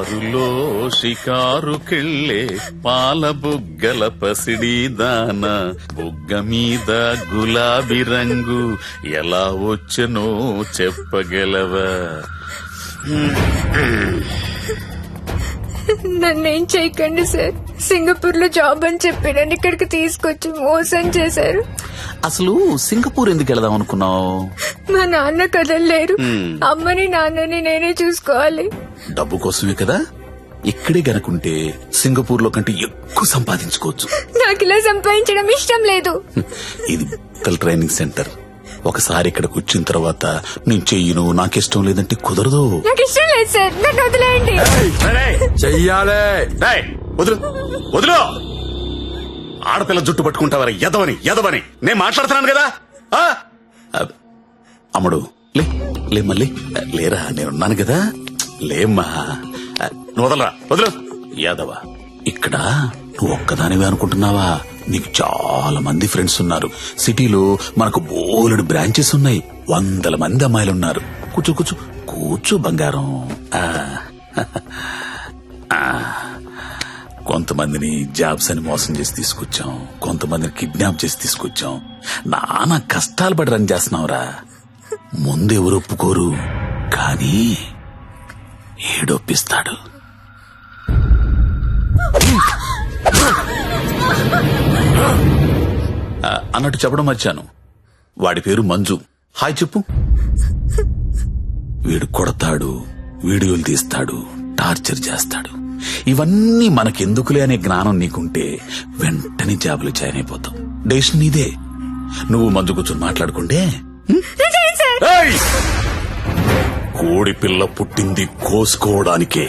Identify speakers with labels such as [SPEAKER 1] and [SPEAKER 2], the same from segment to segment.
[SPEAKER 1] కారులో షికారుకెళ్ళే పాల బుగ్గల పసిడి దాన బుగ్గ మీద గులాబీ రంగు ఎలా వచ్చనో చెప్పగలవా?
[SPEAKER 2] నన్నేం చేయకండి సార్. సింగపూర్ లో జాబ్ అని చెప్పి నన్ను ఇక్కడికి తీసుకొచ్చి మోసం చేశారు.
[SPEAKER 1] అసలు సింగపూర్ ఎందుకు వెళదాం అనుకున్నావు?
[SPEAKER 2] మా నాన్న కదలలేరు. అమ్మని నాన్నని నేనే చూసుకోవాలి.
[SPEAKER 1] డబ్బు కోసమే కదా. ఇక్కడే గనుకుంటే సింగపూర్ లో కంటే ఎక్కువ సంపాదించుకోవచ్చు.
[SPEAKER 2] నాకు ఇలా సంపాదించడం ఇష్టం లేదు.
[SPEAKER 1] ఇది ట్రైనింగ్ సెంటర్. ఒకసారి ఇక్కడికి వచ్చిన తర్వాత నేను చెయ్యను, నాకిష్టం లేదంటే కుదరదు.
[SPEAKER 2] నాకు ఇష్టం లేదు సార్, నన్ను వదిలేయండి.
[SPEAKER 3] చెయ్యాలే.
[SPEAKER 1] వదులు వదులు. ఆడపిల్ల జుట్టు పట్టుకుంటావరా ఎదవని నేను మాట్లాడుతున్నాను కదా. అమ్ముడు లే మళ్ళీ లేరా, నేనున్నాను కదా. లేమ్మా, నువ్వు వదలరా, వదులు. యాదవ, ఇక్కడ నువ్వు ఒక్కదానివే అనుకుంటున్నావా? నీకు చాలా మంది ఫ్రెండ్స్ ఉన్నారు. సిటీలో మనకు బోలెడు బ్రాంచెస్ ఉన్నాయి. 100 మంది అమ్మాయిలున్నారు. కూర్చో కూర్చో కూర్చో బంగారం. కొంతమందిని జాబ్స్ అని మోసం చేసి తీసుకొచ్చాం, కొంతమందిని కిడ్నాప్ చేసి తీసుకొచ్చాం. నానా కష్టాలు పడి రన్ చేస్తున్నావురా. ముందు ఎవరు ఒప్పుకోరు, కానీ ఏడొప్పిస్తాడు. అన్నట్టు చెప్పడం మర్చాను. వాడి పేరు మంజు. హాయ్ చెప్పు. వీడు కొడతాడు, వీడియోలు తీస్తాడు, టార్చర్ చేస్తాడు. ఇవన్నీ మనకెందుకులే అనే జ్ఞానం నీకుంటే వెంటనే జాబులు జాయిన్ అయిపోతాం. డెసిషన్ నీదే. నువ్వు మంజు కూర్చొని మాట్లాడుకుంటే. కోడి పిల్ల పుట్టింది కోసుకోవడానికే,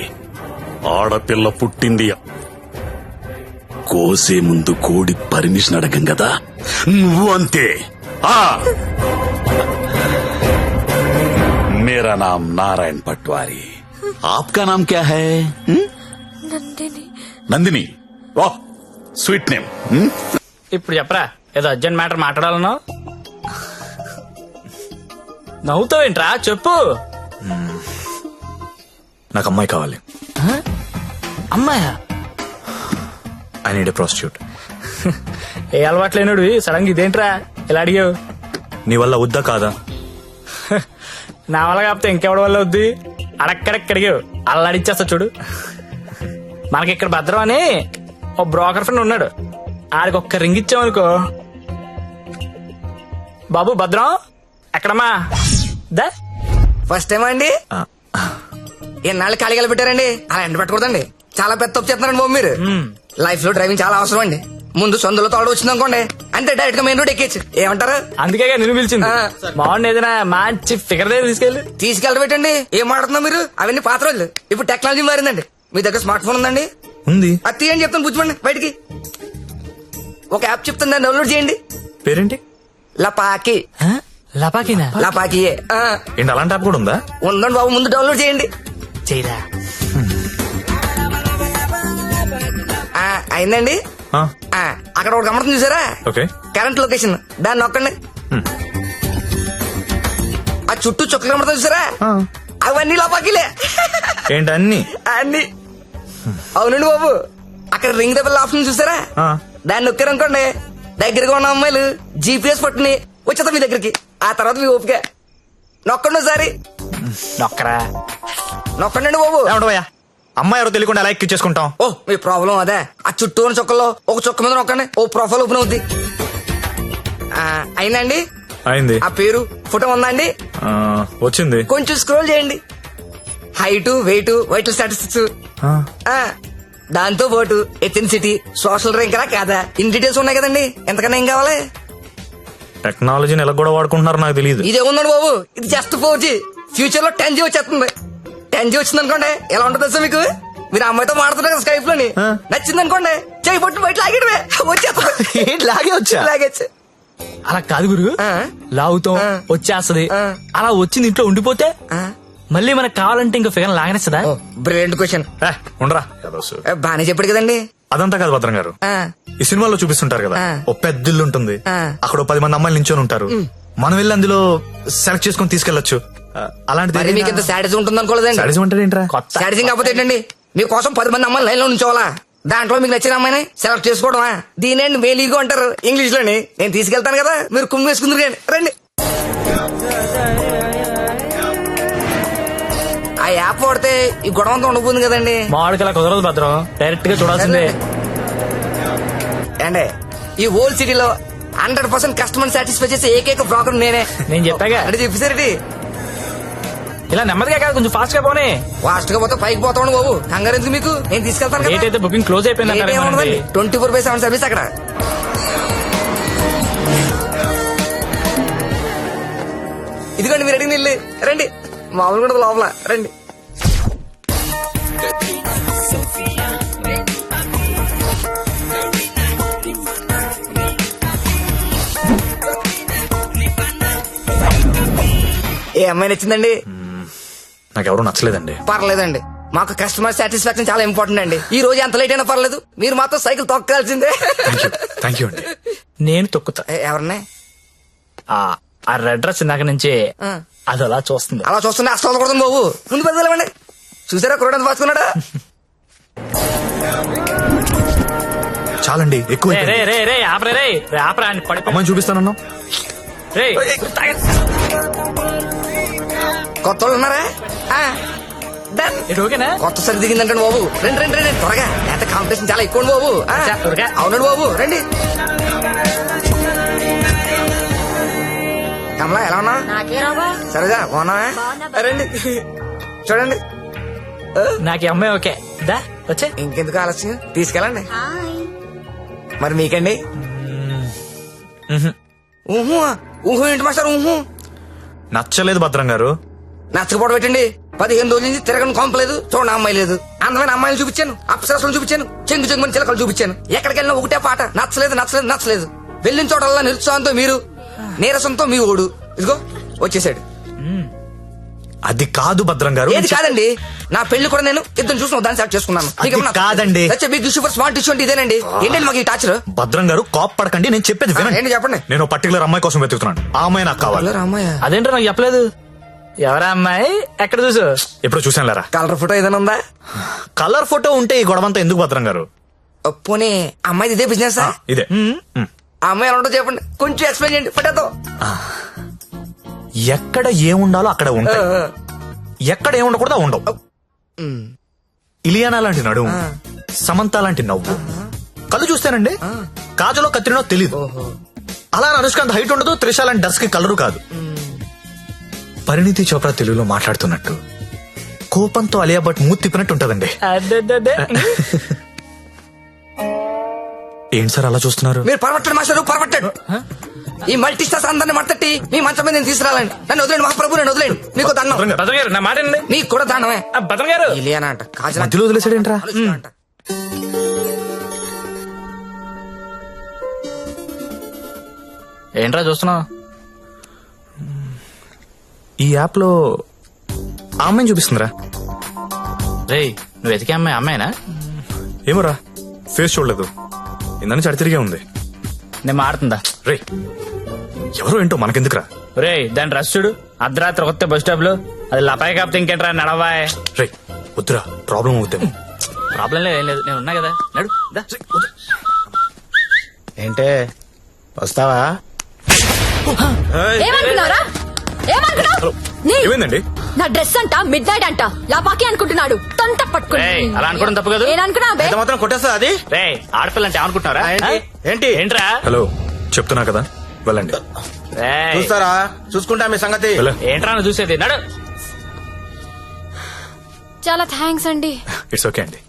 [SPEAKER 1] ఆడపిల్ల పుట్టింది కోసే ముందు కోడి పర్మిషన్ అడగం కదా. నువ్వు అంతే. मेरा नाम नारायण पटवारी, आपका नाम क्या है? నందిని. ఓ స్వీట్ నేమ్.
[SPEAKER 4] ఇప్పుడు చెప్పరా, ఏదో అర్జెంట్ మ్యాటర్ మాట్లాడాలన్నావు. నవ్వుతావేంట్రా, చెప్పు.
[SPEAKER 3] నాకు అమ్మాయి కావాలి.
[SPEAKER 4] అమ్మాయా?
[SPEAKER 3] I need a prostitute.
[SPEAKER 4] ఏ అలవాటు లేనుడు సడన్ గా ఇదేంట్రా ఇలా అడిగావు?
[SPEAKER 3] నీ వల్ల వద్దా కాదా?
[SPEAKER 4] నా వల్ల కాకపోతే ఇంకెవడి వల్ల వద్ది? అడక్కడెక్కడిగావు, అలా అడిచేస్తా చూడు. మనకి ఇక్కడ భద్రం అని ఓ బ్రోకర్ ఫ్రెండ్ ఉన్నాడు. ఆడికి ఒక్క రింగ్ ఇచ్చామనుకో, బాబు భద్రం ఎక్కడమ్మా దా.
[SPEAKER 5] ఫస్ట్ టైం అండి? ఎన్నాళ్ళు ఖాళీగా పెట్టారండి? అలా ఎండ పెట్టకూడదండి, చాలా పెద్ద తప్పు చేస్తున్నారండి బాబు మీరు. లైఫ్ లో డ్రైవింగ్ చాలా అవసరం అండి. ముందు సొందులో తోడు వచ్చింది అనుకోండి, అంతే డైరెక్ట్ గా మెయిన్ రోడ్ ఎక్కేచ్చు. ఏమంటారు?
[SPEAKER 4] అందుకే నిన్ను పిలిచింది. బాగుంది, ఏదైనా మంచి ఫిగర్ దగ్గర
[SPEAKER 5] తీసుకెళ్ళబెట్టండి. ఏం మాట్లాడుతున్నా మీరు? అవన్నీ పాత రోజులు. ఇప్పుడు టెక్నాలజీ మారిందండి. మీ దగ్గర స్మార్ట్ ఫోన్ ఉందండి?
[SPEAKER 3] ఉంది.
[SPEAKER 5] అది తీయండి చెప్తాను, బుజ్జిపండి బయటికి. ఒక యాప్ చెప్తాను, దాన్ని డౌన్లోడ్ చేయండి.
[SPEAKER 3] పేరేంటి?
[SPEAKER 5] లపాకి.
[SPEAKER 4] లపాకినా?
[SPEAKER 5] లపాకియే.
[SPEAKER 3] ఏంటి అలాంటి యాప్ కూడా ఉందా?
[SPEAKER 5] ఉందండి బాబు, ముందు డౌన్లోడ్ చేయండి.
[SPEAKER 4] చేయరా.
[SPEAKER 5] అయిందండి. అక్కడ ఒక గమనం చూసారా?
[SPEAKER 3] ఓకే.
[SPEAKER 5] కరెంట్ లొకేషన్, దాన్ని నొక్కండి. ఆ చుట్టూ చుక్కలు కనబడతా చూసారా? అవన్నీ లపాకిలే.
[SPEAKER 3] ఏంటి అన్ని?
[SPEAKER 5] అన్ని. అవునండి బాబు, అక్కడ రింగ్ దెబ్బల ఆప్షన్ చూసారా? దాన్ని నొక్కారనుకోండి, దగ్గరగా ఉన్న అమ్మాయిలు GPS పట్టుని వచ్చేస్తా మీ దగ్గరికి. ఆ తర్వాత మీ ఓపిక. నొక్కండి ఒకసారి.
[SPEAKER 4] నొక్కరా.
[SPEAKER 5] నొక్కండి బాబు.
[SPEAKER 3] ఏమంటావయ్యా, అమ్మాయి ఎవరో తెలియకుండా ఎలా ఎక్కించేసుకుంటాం?
[SPEAKER 5] ఓ మీ ప్రాబ్లం అదే. ఆ చుట్టూ ఉన్న చుక్కల్లో ఒక చుక్క మీద నొక్కండి, ఓ ప్రొఫైల్ ఓపెన్ అవుద్ది. అయిందండి?
[SPEAKER 3] అయింది.
[SPEAKER 5] ఆ పేరు ఫోటో ఉందా అండి?
[SPEAKER 3] వచ్చింది.
[SPEAKER 5] కొంచెం స్క్రోల్ చేయండి. హైట్, వెయిట్, వైటల్ స్టాటిస్టిక్స్, దాంతో పాటు ఎథెన్సిటీ, సోషల్ ర్యాంక్ కాదా, ఇన్ డీటెయిల్స్ ఉన్నాయి కదండి. ఎంతకన్నా ఏం కావాలి?
[SPEAKER 3] టెక్నాలజీని ఎలా కూడా వాడుకుంటున్నారో నాకు తెలియదు.
[SPEAKER 5] ఇదే ఉందండి బాబు, ఇది జస్ట్ 4G. ఫ్యూచర్ లో 10G వచ్చేస్తుంది. 10G వచ్చింది అనుకోండి, ఎలా ఉంటుంది సార్ మీకు? మీరు అమ్మాయితో మాడుతున్నారు కదా స్కైప్ లోని, నచ్చింది అనుకోండి, చేయి పట్టు బయట లాగేయడమే, వచ్చేస్తుంది. లాగేచ్చు.
[SPEAKER 4] అలా కాదు గురు, లాగుతాం వచ్చేస్తది. అలా వచ్చింది ఇంట్లో ఉండిపోతే మళ్ళీ మనకు కావాలంటే ఇంకా ఫిగర్ లాగనేస్తుందా?
[SPEAKER 5] Brilliant question.
[SPEAKER 3] ఉండరా,
[SPEAKER 5] బానే చెప్పాడు కదండి.
[SPEAKER 3] అదంతా కాదు భద్రం గారు, ఈ సినిమాలో చూపిస్తుంటారు కదా, ఓ పెద్ద ఇల్లు ఉంటుంది, అక్కడ 10 మంది అమ్మాయిలు నించొని ఉంటారు. మనం వెళ్ళి అందులో సెలెక్ట్ చేసుకుని తీసుకెళ్లొచ్చు. అలాంటిది
[SPEAKER 5] మీకు ఇంత సాడిజం ఉంటుంది అనుకోలేదండి.
[SPEAKER 3] సాడిజం అంటే ఏంట్రా?
[SPEAKER 5] సాడిజం కాకపోతే ఏంటండి, మీకోసం 10 మంది అమ్మాయిలు లైన్ లో ఉంచోవాలా? దాంట్లో మీకు నచ్చిన అమ్మాయిని సెలెక్ట్ చేసుకోవడమా? దీనేండి మేలీగో అంటారు ఇంగ్లీష్ లోని. నేను తీసుకెళ్తాను కదా, మీరు కుమ్మి వేసుకుందరు కానీ రండి. ఆ యాప్ వాడితే ఈ గొడవ అంతా ఉండబోతుంది కదండి.
[SPEAKER 4] మామిడికి అలా కుదరదు భద్రం, డైరెక్ట్ గా చూడాల్సిందే.
[SPEAKER 5] అండి ఈ ఓల్డ్ సిటీలో 100% కస్టమర్ సాటిస్ఫై చేసే ఏకైక బ్రోకర్ నేనే.
[SPEAKER 4] నేను చెప్పాగా
[SPEAKER 5] అంటే చెప్పేసరికి
[SPEAKER 4] ఇలా నెమ్మదిగా కాదు, కొంచెం ఫాస్ట్ గా పోనీ.
[SPEAKER 5] ఫాస్ట్ గా పోతే పైకి పోతాను బాబు. కంగారు ఎందుకు మీకు? నేను తీసుకెళ్తాను
[SPEAKER 4] డేట్ అయితే బుకింగ్ క్లోజ్ అయిపోయింది
[SPEAKER 5] 24/7 సర్వీస్ అక్కడ. ఇదిగోండి మీరు అడిగిన ఇల్లు. రండి, మామూలు కూడా లోపల రండి. ఏ అమ్మాయి నచ్చిందండి?
[SPEAKER 3] నాకెవరూ నచ్చలేదండి.
[SPEAKER 5] పర్లేదండి, మాకు కస్టమర్ సాటిస్ఫాక్షన్ చాలా ఇంపార్టెంట్ అండి. ఈ రోజు ఎంత లేట్ అయినా పర్లేదు, మీరు మాత్రం సైకిల్ తొక్కాల్సిందే.
[SPEAKER 3] థ్యాంక్ యూ అండి.
[SPEAKER 4] నేను తొక్కుతా.
[SPEAKER 5] ఎవరిని?
[SPEAKER 4] ఆ రెడ్ డ్రెస్ ఇందాక నుంచి అది అలా చూస్తుంది.
[SPEAKER 5] అలా చూస్తుంటే అసలు వదలకూడదు బాబు. ముందు పెద్దలేమండి. చూసారా కురడానికి పాసుకున్నాడా?
[SPEAKER 3] చాలండి, ఎక్కువ
[SPEAKER 4] రే
[SPEAKER 3] అయిపోయింది.
[SPEAKER 4] రే రే ఆపరే రే రే ఆపరా అని పడి
[SPEAKER 3] అమ్మాయిని చూపిస్తానన్నా.
[SPEAKER 4] రే
[SPEAKER 5] కొత్త వాళ్ళు ఉన్నారా? Done.
[SPEAKER 4] ఇది ఓకేనా?
[SPEAKER 5] కొత్త సరి దిగిందంటే బాబు. రండి రండి రండి త్వరగా. ఎంత కాంపిటీషన్ చాలా ఎక్కువ బాబు.
[SPEAKER 4] త్వరగా.
[SPEAKER 5] అవునండి బాబు, రండి. కమలా ఎలా ఉన్నా? సరేగా బాగున్నా? రండి చూడండి.
[SPEAKER 4] నాకు ఈ అమ్మాయి ఓకే. దా వచ్చే.
[SPEAKER 5] ఇంకెందుకు ఆలస్యం, తీసుకెళ్ళండి. మరి మీకండి? ఊహు ఊహు ఏంటి మాస్టర్? ఊహు
[SPEAKER 3] నచ్చలేదు భద్రం గారు.
[SPEAKER 5] నచ్చకపోవడం పెట్టండి. 15 రోజుల నుంచి తిరగని కొంపలేదు, చూడండి అమ్మాయి లేదు. అందమైన అమ్మాయిలు చూపించాను, అప్సరసలు చూపించాను, చెంగు చెంగుని చిలకలు చూపించాను. ఎక్కడికి వెళ్ళినా ఒకటే పాట, నచ్చలేదు నచ్చలేదు నచ్చలేదు. వెళ్ళిన చోటల్లా నిరుత్సాహంతో మీరు, నీరసంతో మీ ఓడు. ఇదిగో వచ్చేసాడు.
[SPEAKER 3] అది కాదు భద్రం గారు.
[SPEAKER 5] ఏది కాదండి? నా పెళ్లి కూడా నేను ఇద్దరు చూసిన దాన్ని సెలెక్ట్ చేసుకున్నాను.
[SPEAKER 3] అది కాదండి.
[SPEAKER 5] Big issue for smart issue అంటే ఇదేనండి. ఏంటండి మాకు ఈ టాచర్?
[SPEAKER 3] భద్రం గారు కోప్ పడకండి, నేను చెప్పేది వినండి.
[SPEAKER 5] ఏంటి చెప్పండి.
[SPEAKER 3] నేను పర్టికులర్ అమ్మాయి కోసం వెతుకుతున్నాను. ఆ అమ్మాయి నాకు కావాలి.
[SPEAKER 5] రామయ్య
[SPEAKER 4] అదేంటో నాకు చెప్పలేదు. ఎవరా అమ్మాయి? ఎక్కడ చూసు?
[SPEAKER 3] ఎప్పుడు చూసాను లేరా.
[SPEAKER 5] కలర్ ఫోటో ఏదైనా ఉందా?
[SPEAKER 3] కలర్ ఫోటో ఉంటే ఈ గొడవంతా ఎందుకు భద్రం గారు?
[SPEAKER 5] పోనీ అమ్మాయి ఇదే బిజినెస్?
[SPEAKER 3] ఇదే.
[SPEAKER 5] ఆ అమ్మాయి ఎలా ఉంటుందో చెప్పండి, కొంచెం ఎక్స్ప్లెయిన్ చేయండి ఫోటోతో.
[SPEAKER 3] ఎక్కడ ఏముండాలో అక్కడ ఉంటాయి, ఎక్కడ ఏముండకూడదు ఉండవు. ఇలియానా లాంటి నడుము, సమంత లాంటి నవ్వు, కళ్ళు చూస్తేనండి కాజలో కత్తిరినో తెలీదు. అలా అనుష్కాంత్ హైట్ ఉండదు, త్రిష లాంటి డ్రెస్ కి కలరు కాదు. పరిణితి చోప్రా తెలుగులో మాట్లాడుతున్నట్టు, కోపంతో అలియా భట్ మూతి తిప్పినట్టు ఉంటదండి.
[SPEAKER 4] అదే
[SPEAKER 3] ఏంటి సార్ అలా చూస్తున్నారు?
[SPEAKER 5] మీరు పరమట్టడు మాస్టర్, పరమట్టడు. ఈ మల్టీ స్టార్స్ అందరిని మట్టట్టి మీ మంచం మీద నేను తీసుకురాలండి. నన్ను వదిలేండి మహాప్రభు, నేను వదిలేండి. మీకు దండం.
[SPEAKER 4] భద్రం గారు నా మాట వినండి.
[SPEAKER 5] నీకు కూడా దండమే.
[SPEAKER 4] భద్రం గారు
[SPEAKER 5] ఇలియానా అంట, కాజల్
[SPEAKER 3] మధ్యలో వదిలేసాడేంట్రా?
[SPEAKER 5] అంట.
[SPEAKER 4] ఏంట్రా చూస్తున్నావు?
[SPEAKER 3] ఈ యాప్ లో ఆ అమ్మాయిని చూపిస్తుందిరా.
[SPEAKER 4] రే నువ్వు వెతికే అమ్మాయి అమ్మాయినా?
[SPEAKER 3] ఏమోరా, ఫేస్ చూడలేదు, ఇందని చడి తిరిగే ఉంది.
[SPEAKER 4] నేను మాడుతుందా?
[SPEAKER 3] రే ఎవరో ఏంటో మనకెందుకురా.
[SPEAKER 4] రే దాని డ్రెస్ చూడు, అర్ధరాత్రి కొత్త బస్ స్టాప్ లో. అది లపాయి కాపుతే ఇంకేంట్రా నడవాయ్.
[SPEAKER 3] రే వద్దురా, ప్రాబ్లం అవుతాం.
[SPEAKER 4] ప్రాబ్లం లేదు, ఏం లేదు, నేను ఉన్నా కదా. నడు దా.
[SPEAKER 6] ఏంటే వస్తావా?
[SPEAKER 2] ఏమనుకున్నారా? ఏమనుకున్నావు?
[SPEAKER 3] ఏమైందండి?
[SPEAKER 2] నా డ్రెస్ అంట మిడ్ నైట్ అంట లాపాకి అనుకుంటున్నాడు. తొంత పట్టుకుని
[SPEAKER 4] ఏయ్, అలా అనుకోవడం తప్పు కాదు.
[SPEAKER 2] ఏననుకున్నా బే?
[SPEAKER 6] ఎంత మాత్రం కొట్టేస్తా అది?
[SPEAKER 4] రే ఆడపిల్ల అంటే ఏమనుకుంటున్నారా?
[SPEAKER 6] ఏంటి? ఏంటి?
[SPEAKER 4] ఏంట్రా?
[SPEAKER 3] హలో చెప్తున్నా కదా, వెళ్ళండి.
[SPEAKER 4] రేయ్,
[SPEAKER 6] చూస్తారా? చూసుకుంటా మీ సంగతి.
[SPEAKER 3] వెళ్ళ.
[SPEAKER 4] ఏంట్రా నువ్వు చూసేది? నడు.
[SPEAKER 2] చాలా థ్యాంక్స్ అండి.
[SPEAKER 3] ఇట్స్ ఓకే అండి.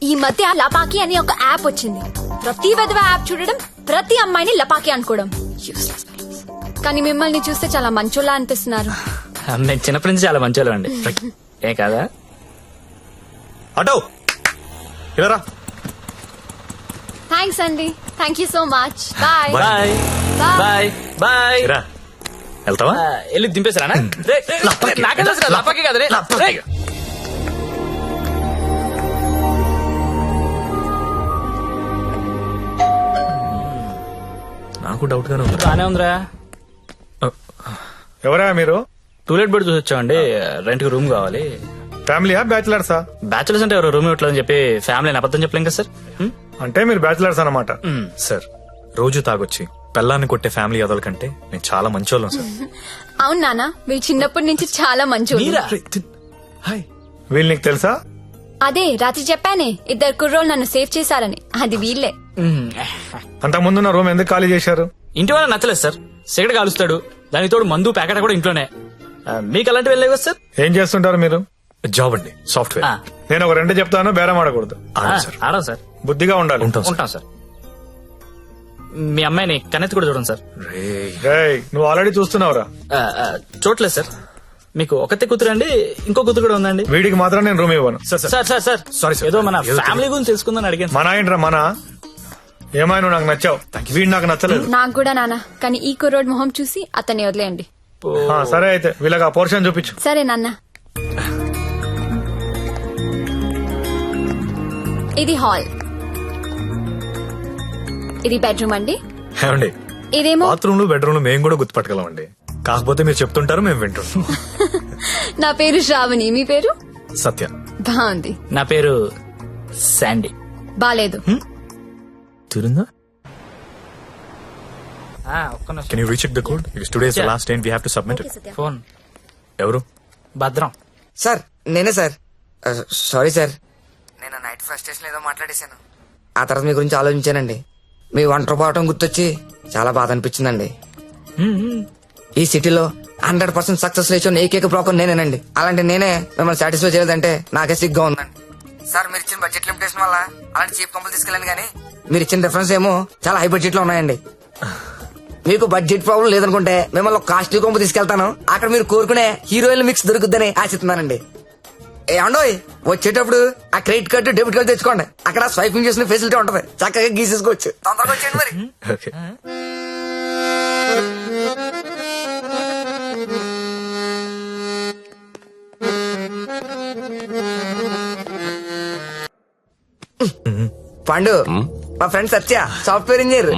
[SPEAKER 2] ఈ మధ్య లపాకి అని ఒక యాప్ వచ్చింది. ప్రతి విధవ యాప్ చూడడం, ప్రతి అమ్మాయిని లపాకి అనుకోవడం. Useless fellows. కానీ మిమ్మల్ని చూస్తే చాలా మంచోళ్ళ అనిపిస్తున్నారు.
[SPEAKER 4] నేను చిన్నప్పటి నుంచి చాలా మంచి అండి. ఏ కాదా?
[SPEAKER 3] అటో ఇలా
[SPEAKER 2] థ్యాంక్స్ అండి. Thank you so much. Bye
[SPEAKER 4] bye bye bye.
[SPEAKER 3] రా. వెళ్తావా?
[SPEAKER 4] వెళ్ళి దింపేసారా? నాకే తెలుసు, లపాకి కదా రే. రేయ్.
[SPEAKER 3] నాకు డౌట్ గానే ఉంది.
[SPEAKER 4] బానే ఉందిరా.
[SPEAKER 3] ఎవరా మీరు?
[SPEAKER 4] టూలెట్ బెడ్ చూసి వచ్చామండి. రెంట్ కి రూమ్ కావాలి.
[SPEAKER 7] ఫ్యామిలీయా బ్యాచిలర్సా?
[SPEAKER 4] బ్యాచులర్స్ అంటే ఎవరు రూమ్ ఇవ్వట్లేదని చెప్పి ఫ్యామిలీ అని అబద్ధం చెప్పలేం కదా సార్.
[SPEAKER 7] అంటే మీరు బ్యాచిలర్స్ అన్నమాట.
[SPEAKER 3] సార్ రోజు తాగొచ్చి పెళ్ళాన్ని కొట్టే ఫ్యామిలీ అదల కంటే నేను చాలా మంచోళ్ళం సార్.
[SPEAKER 2] అవును నాన్న వీళ్ళు చిన్నప్పటి నుంచి చాలా మంచి
[SPEAKER 4] మీరా?
[SPEAKER 3] హాయ్.
[SPEAKER 7] వీళ్ళు నీకు తెలుసా?
[SPEAKER 2] అదే రాత్రి చెప్పానే 2 కుర్రోళ్ళు నన్ను సేవ్ చేశారని అది వీళ్ళే.
[SPEAKER 7] అంతకుముందున్న రూమ్ ఎందుకు ఖాళీ చేశారు?
[SPEAKER 4] ఇంటి వాళ్ళ నచ్చలేదు సార్. సిగరెట్ కాలుస్తాడు, దానికి తోడు మందు ప్యాకెట్ కూడా ఇంట్లోనే. మీకు అలాంటివి వెళ్ళలేవు కదా సార్.
[SPEAKER 7] ఏం చేస్తుంటారు మీరు?
[SPEAKER 3] జాబ్ అండి, సాఫ్ట్వేర్.
[SPEAKER 4] ఆ,
[SPEAKER 7] నేను ఒక 2 చెప్తాను, బేరం ఆడకూడదు.
[SPEAKER 3] ఆడం సార్.
[SPEAKER 4] ఆడం సార్.
[SPEAKER 7] బుద్ధిగా ఉండాలి.
[SPEAKER 3] ఉంటాం సార్.
[SPEAKER 4] ఉంటాం సార్. మీ అమ్మాయిని కన్నెత్తి కూడా చూడండి సార్.
[SPEAKER 3] రేయ్.
[SPEAKER 7] రేయ్, నువ్వు ఆల్రెడీ చూస్తున్నావురా.
[SPEAKER 4] చూడలేదు సార్. మీకు ఒకతే కూతురు అండి, ఇంకో కూతురు కూడా ఉందండి.
[SPEAKER 7] వీడికి మాత్రం నేను రూమ్ ఇవ్వను.
[SPEAKER 3] Sir sir.
[SPEAKER 4] Sir sir sir
[SPEAKER 3] Sorry, sir.
[SPEAKER 4] ఏదో మన
[SPEAKER 3] ఏదో
[SPEAKER 4] ఫ్యామిలీ గురించి తెలుసుకుందని అడిగాను సార్.
[SPEAKER 7] మన ఏంట్రా మన? ఏమైనా నువ్వు నాకు నచ్చావు, వీడు నాకు నచ్చలేదు.
[SPEAKER 2] నాకు కూడా నాన్న కానీ ఈ కుర్రోడ్ మొహం చూసి అతన్ని వదిలేయండి.
[SPEAKER 7] సరే అయితే వీళ్ళకి ఆ పోర్షన్ చూపించు.
[SPEAKER 2] సరే నాన్న. ఇది హాల్, ఇది బెడ్రూమ్ అండి.
[SPEAKER 3] ఏమండి
[SPEAKER 2] ఇదేమో
[SPEAKER 3] బాత్రూమ్ లో బెడ్రూమ్ లో మేము కూడా గుర్తుపట్టగలం అండి. కాకపోతే మీరు చెప్తుంటారు మేము వింటుంటాం.
[SPEAKER 2] నా పేరు శ్రావణి, మీ పేరు?
[SPEAKER 3] సత్య.
[SPEAKER 2] బాగుంది.
[SPEAKER 4] నా పేరు శాండీ.
[SPEAKER 2] బాలేదు.
[SPEAKER 3] తిరుందా?
[SPEAKER 4] ఒక్క నిమిషం.
[SPEAKER 3] Can you recheck the code? Today is the last day we have to submit.
[SPEAKER 4] Phone
[SPEAKER 3] ఎవరు?
[SPEAKER 4] భద్రం.
[SPEAKER 5] సార్ నేనే సార్. సారీ సార్, నేను నైట్ ఫ్రస్ట్రేషన్ ఏదో మాట్లాడేశాను. ఆ తర్వాత మీ గురించి ఆలోచించానండి. మీ ఒంటరి పోవటం గుర్తొచ్చి చాలా బాధ అనిపించిందండి. ఈ సిటీలో 100% సక్సెస్ రేషియో ఏకైక బ్రోకర్ నేనేనండి. అలాంటి నేనే మిమ్మల్ని సాటిస్ఫై చేయలేదంటే నాకే సిగ్గా ఉందండి. సార్ మీరు ఇచ్చిన బడ్జెట్ లిమిటేషన్ వల్ల అలాంటి చీప్ కంపెనీ తీసుకెళ్ళండి, కానీ మీరు ఇచ్చిన రిఫరెన్స్ ఏమో చాలా హై బడ్జెట్ లో ఉన్నాయండి. మీకు బడ్జెట్ ప్రాబ్లం లేదనుకుంటే మిమ్మల్ని కాస్ట్లీ కొంపు తీసుకెళ్తాను. అక్కడ మీరు కోరుకునే హీరోయిన్ మిక్స్ దొరుకుద్దని ఆశిస్తున్నానండి. ఏమండోయ్, వచ్చేటప్పుడు ఆ క్రెడిట్ కార్డు డెబిట్ కార్డు తెచ్చుకోండి. అక్కడ స్వైపింగ్ చేసిన ఫెసిలిటీ ఉంటది, చక్కగా గీసేసుకోవచ్చు. తొందరగా వచ్చేయండి మరి.
[SPEAKER 3] ఓకే.
[SPEAKER 5] పండు, మా ఫ్రెండ్ సత్య సాఫ్ట్వేర్ ఇంజనీర్.